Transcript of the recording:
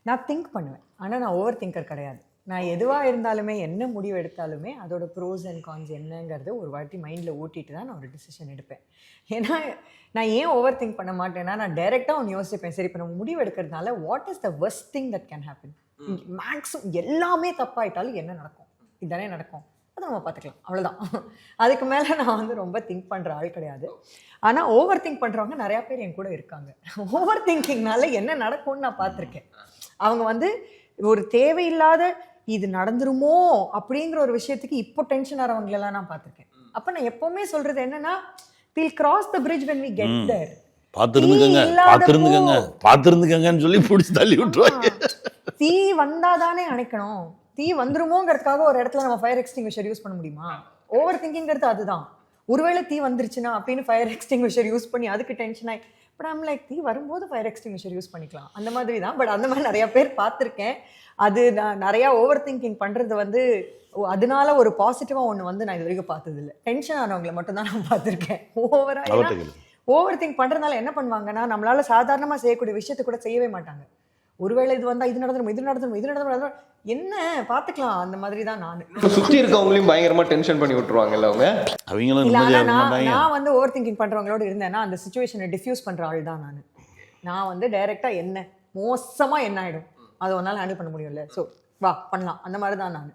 நான் திங்க் பண்ணுவேன், ஆனால் நான் ஓவர் திங்கர் கிடையாது. நான் எதுவாக இருந்தாலுமே, என்ன முடிவு எடுத்தாலுமே அதோட ப்ரோஸ் அண்ட் கான்ஸ் என்னங்கிறது ஒரு வாட்டி மைண்டில் ஊட்டிட்டு தான் நான் ஒரு டிசிஷன் எடுப்பேன். ஏன்னா நான் ஏன் ஓவர் திங்க் பண்ண மாட்டேன்னா, நான் டைரெக்டாக ஒன்று யோசிப்பேன். சரி, இப்போ நம்ம முடிவு எடுக்கிறதுனால what is the worst thing that can happen. Maximum எல்லாமே தப்பாயிட்டாலும் என்ன நடக்கும், இதுதானே நடக்கும், அதை நம்ம பார்த்துக்கலாம், அவ்வளோதான். அதுக்கு மேலே நான் வந்து ரொம்ப திங்க் பண்ணுற ஆள் கிடையாது. ஆனால் ஓவர் திங்க் பண்ணுறவங்க நிறையா பேர் என் கூட இருக்காங்க. ஓவர் திங்கிங்னால என்ன நடக்கும்னு நான் பார்த்துருக்கேன். அவங்க வந்து ஒரு தேவையில்லாத இது நடந்துருமோ அப்படிங்கிற ஒரு விஷயத்துக்கு இப்போ டென்ஷன் ஆகிறவங்களெல்லாம் நான் பார்த்துருக்கேன். அப்போ நான் எப்போவுமே சொல்கிறது என்னன்னா, we'll cross the bridge when we get there. பார்த்துருந்துக்கங்கன்னு சொல்லி பிடிச்சி தள்ளி விட்டுருவாங்க. தீ வந்தாதானே அணைக்கணும். தீ வந்துருமோங்கிறதுக்காக ஒரு இடத்துல நம்ம ஃபயர் எக்ஸ்டிங்விஷர் யூஸ் பண்ண முடியுமா? ஓவர் திங்கிங்கிறது அதுதான். ஒருவேளை தீ வந்துருச்சுன்னா அப்படின்னு ஃபயர் எக்ஸ்டிங்விஷர் யூஸ் பண்ணி அதுக்கு டென்ஷன் ஆகி, பட் ஐம் லைக், தீ வரும்போது ஃபயர் எக்ஸ்டிங்விஷர் யூஸ் பண்ணிக்கலாம், அந்த மாதிரி தான். பட் அந்த மாதிரி நிறையா பேர் பார்த்துருக்கேன். அது நான் நிறையா ஓவர் திங்கிங் பண்ணுறது வந்து அதனால ஒரு பாசிட்டிவாக ஒன்று வந்து நான் இது வரைக்கும் பார்த்ததில்லை. டென்ஷன் ஆனவங்களை மட்டும்தான் நான் பார்த்துருக்கேன். ஓவர் திங்க் பண்ணுறதுனால என்ன பண்ணுவாங்கன்னா, நம்மளால சாதாரணமாக செய்யக்கூடிய விஷயத்தை கூட செய்யவே மாட்டாங்க. ஒருவேளை இது வந்தால் இது நடந்துடும், இது நடந்துடும், இது நடந்துடும், என்ன பார்த்துக்கலாம், அந்த மாதிரி தான் நான். சுற்றி இருக்கவங்களையும் பயங்கரமாக டென்ஷன் பண்ணி விட்டுருவாங்கல்ல அவங்க. நான் வந்து ஓவர் திங்கிங் பண்ணுறவங்களோட இருந்தேன்னா அந்த சுச்சுவேஷனை டிஃப்யூஸ் பண்ணுற ஆள் தான் நான். நான் வந்து டைரெக்டாக என்ன மோசமாக என்ன ஆகிடும், அதை ஒன்றால் ஹேண்டில் பண்ண முடியும்ல, ஸோ வா பண்ணலாம், அந்த மாதிரி தான் நான்.